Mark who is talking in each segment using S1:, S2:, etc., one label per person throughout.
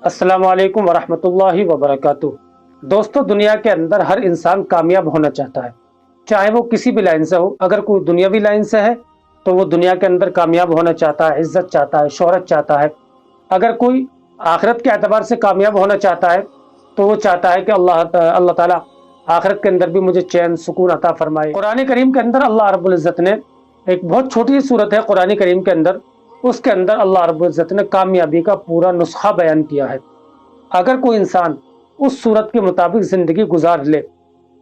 S1: अस्सलाम वालेकुम वरहमतुल्लाहि वबरकातुह। दोस्तों, दुनिया के अंदर हर इंसान कामयाब होना चाहता है, चाहे वो किसी भी लाइन से हो। अगर कोई दुनियावी लाइन से है तो वो दुनिया के अंदर कामयाब होना चाहता है, इज्जत चाहता है, शोहरत चाहता है। अगर कोई आखिरत के एतबार से कामयाब होना चाहता है तो वो चाहता है कि अल्लाह ताला आखिरत के अंदर भी मुझे चैन सुकून अता फरमाए। कुरान करीम के अंदर अल्लाह रब्बुल इज्जत ने एक बहुत छोटी सी सूरत है कुरान करीम के अंदर, उसके अंदर अल्लाह रब्बुल इज्जत ने कामयाबी का पूरा नुस्खा बयान किया है। अगर कोई इंसान उस सूरत के मुताबिक जिंदगी गुजार ले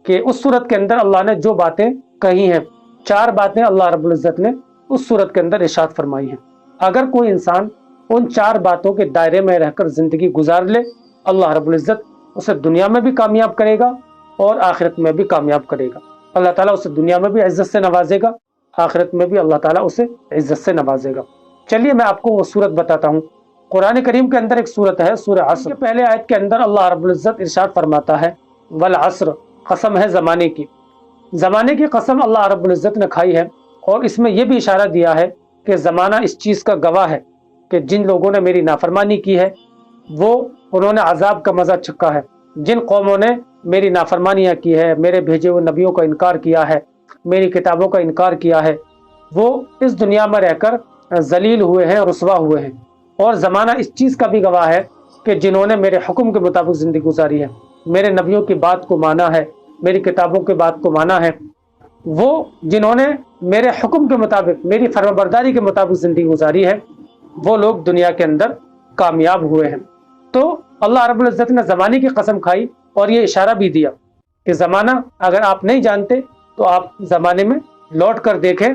S1: कि उस सूरत के अंदर अल्लाह ने जो बातें कही हैं, 4 बातें अल्लाह रब्बुल इज्जत ने उस सूरत के अंदर इरशाद फरमाई हैं। अगर कोई इंसान उन 4 बातों के दायरे में रहकर जिंदगी गुजार ले, अल्लाह रब्बुल इज्जत उसे दुनिया में भी कामयाब करेगा और आखिरत में भी कामयाब करेगा। अल्लाह ताला उसे दुनिया में भी इज्जत से नवाजेगा, आखिरत में भी अल्लाह ताला उसे इज्जत से नवाजेगा। चलिए मैं आपको वो सूरत बताता हूँ। कुरान करीम के अंदर एक सूरत है, सूरह अस्र। पहले आयत के अंदर अल्लाह रब्बुल इज्जत इरशाद फरमाता है, वल अस्र, कसम है ज़माने की। ज़माने की कसम अल्लाह रब्बुल इज्जत ने खाई है और इसमें यह भी इशारा दिया है कि ज़माना इस चीज़ का गवाह है कि जिन लोगों ने मेरी नाफरमानी की है उन्होंने अजाब का मज़ा चखा है। जिन कौमों ने मेरी नाफरमानियाँ की है, मेरे भेजे हुए नबियों का इनकार किया है, मेरी किताबों का इनकार किया है, वो इस दुनिया में रहकर जलील हुए हैं, रुसवा हुए हैं। और ज़माना इस चीज़ का भी गवाह है कि जिन्होंने मेरे हुक्म के मुताबिक ज़िंदगी गुजारी है, मेरे नबियों की बात को माना है, मेरी किताबों की बात को माना है, वो जिन्होंने मेरे हुक्म के मुताबिक, मेरी फरमाबरदारी के मुताबिक ज़िंदगी गुजारी है, वो लोग दुनिया के अंदर कामयाब हुए हैं। तो अल्लाह रब्बुल इज्जत ने ज़माने की कसम खाई और ये इशारा भी दिया कि ज़माना अगर आप नहीं जानते तो आप ज़माने में लौट कर देखें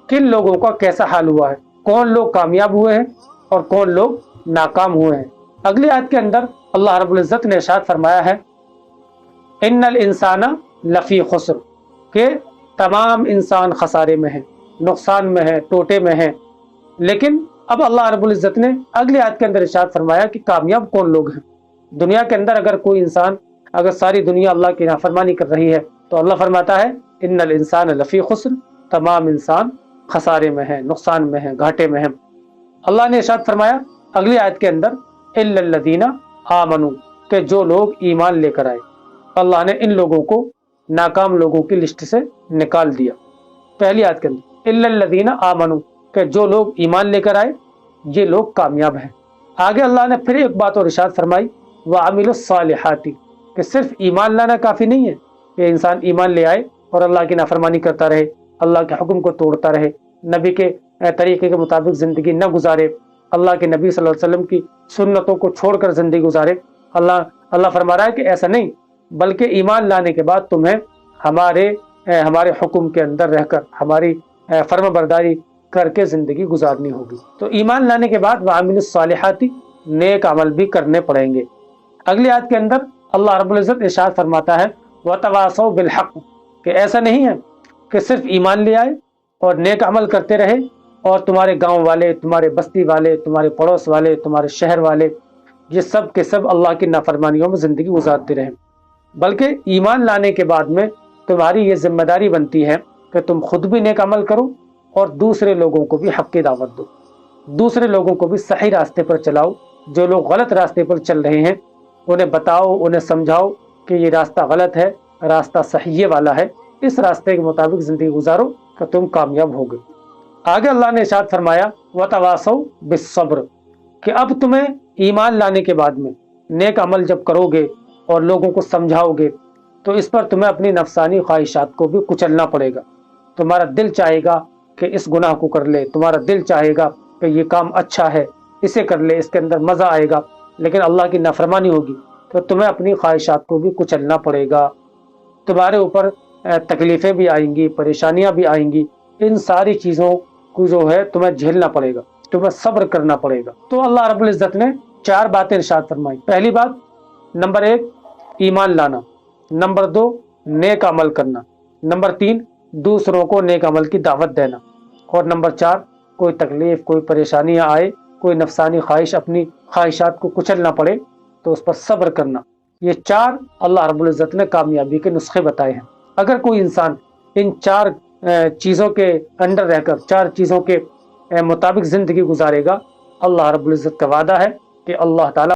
S1: किन लोगों का कैसा हाल हुआ है, कौन लोग कामयाब हुए हैं और कौन लोग नाकाम हुए हैं। अगली आयत के अंदर अल्लाह रब्बुल इज्जत ने इरशाद फरमाया है, इन्नल इंसाना लफ़ी खुस्र, के तमाम इंसान खसारे में है, नुकसान में है, टोटे में है। लेकिन अब अल्लाह रब्बुल इज्जत ने अगली आयत के अंदर इरशाद फरमाया कि कामयाब कौन लोग हैं। दुनिया के अंदर अगर कोई इंसान, अगर सारी दुनिया अल्लाह की नाफरमानी कर रही है तो अल्लाह फरमाता है इन्नल इंसान लफ़ी खुस्र, तमाम इंसान खसारे में है, नुकसान में है, घाटे में है। अल्लाह ने इरशाद फरमाया अगली आयत के अंदर, इल्लल्लज़ीना आमनू, के जो लोग ईमान लेकर आए। अल्लाह ने इन लोगों को नाकाम लोगों की लिस्ट से निकाल दिया। पहली आयत के अंदर इल्लल्लज़ीना आमनू, के जो लोग ईमान लेकर आए ये लोग कामयाब हैं। आगे अल्लाह ने फिर एक बात और इरशाद फरमाई, व अमिलुस सालिहाती, कि सिर्फ ईमान लाना काफ़ी नहीं है कि इंसान ईमान ले आए और अल्लाह की नाफरमानी करता रहे, अल्लाह के हुक्म को तोड़ता रहे, नबी के तरीके के मुताबिक ज़िंदगी न गुजारे, अल्लाह के नबी सल्लल्लाहु अलैहि वसल्लम की सुन्नतों को छोड़कर ज़िंदगी गुजारे। अल्लाह फरमा रहा है कि ऐसा नहीं, बल्कि ईमान लाने के बाद तुम्हें हमारे हुक्म के अंदर रहकर हमारी फर्माबरदारी करके ज़िंदगी गुजारनी होगी। तो ईमान लाने के बाद वामिलुस सालिहाती, नेक अमल भी करने पड़ेंगे। अगली आयत के अंदर अल्लाह रब्बुल इज्जत इरशाद फरमाता है, वतवासौ बिल हक़, कि ऐसा नहीं है कि सिर्फ ईमान ले आए और नेक अमल करते रहे और तुम्हारे गांव वाले, तुम्हारे बस्ती वाले, तुम्हारे पड़ोस वाले, तुम्हारे शहर वाले, ये सब के सब अल्लाह की नाफरमानियों में ज़िंदगी गुजारते रहे। बल्कि ईमान लाने के बाद में तुम्हारी ये जिम्मेदारी बनती है कि तुम खुद भी नेक अमल करो और दूसरे लोगों को भी हक़ की दावत दो, दूसरे लोगों को भी सही रास्ते पर चलाओ। जो लोग गलत रास्ते पर चल रहे हैं उन्हें बताओ, उन्हें समझाओ कि ये रास्ता गलत है, रास्ता सही वाला है, इस रास्ते के मुताबिक ज़िंदगी गुजारो तो तुम कामयाब होगे। आगे अल्लाह ने इरशाद फरमाया, वतवासौ बिस्सब्र, कि अब तुम्हें ईमान लाने के बाद में नेक अमल जब करोगे और लोगों को समझाओगे तो इस पर तुम्हें अपनी नफसानी ख्वाहिशात को भी कुचलना पड़ेगा। तुम्हारा दिल चाहेगा कि इस गुनाह को कर ले, तुम्हारा दिल चाहेगा कि ये काम अच्छा है, इसे कर ले, इसके अंदर मज़ा आएगा, लेकिन अल्लाह की नाफरमानी होगी तो तुम्हें अपनी ख्वाहिशात को भी कुचलना पड़ेगा। तुम्हारे ऊपर तकलीफ़ें भी आएंगी, परेशानियां भी आएंगी। इन सारी चीज़ों को जो है तुम्हें झेलना पड़ेगा, तुम्हें सब्र करना पड़ेगा। तो अल्लाह रब्बुल इज्जत ने 4 बातें इरशाद फरमाई। पहली बात, नंबर 1 ईमान लाना, नंबर 2 नेक अमल करना, नंबर 3 दूसरों को नेक अमल की दावत देना, और नंबर 4 कोई तकलीफ़, कोई परेशानियाँ आए, कोई नफसानी ख्वाहिश अपनी ख्वाहिशात को कुचलना पड़े तो उस पर सब्र करना। ये 4 अल्लाह रब्बुल इज्जत ने कामयाबी के नुस्खे बताए हैं। अगर कोई इंसान इन 4 चीज़ों के अंडर रहकर, 4 चीज़ों के मुताबिक ज़िंदगी गुजारेगा, अल्लाह रब्बुल इज्जत का वादा है कि अल्लाह ताला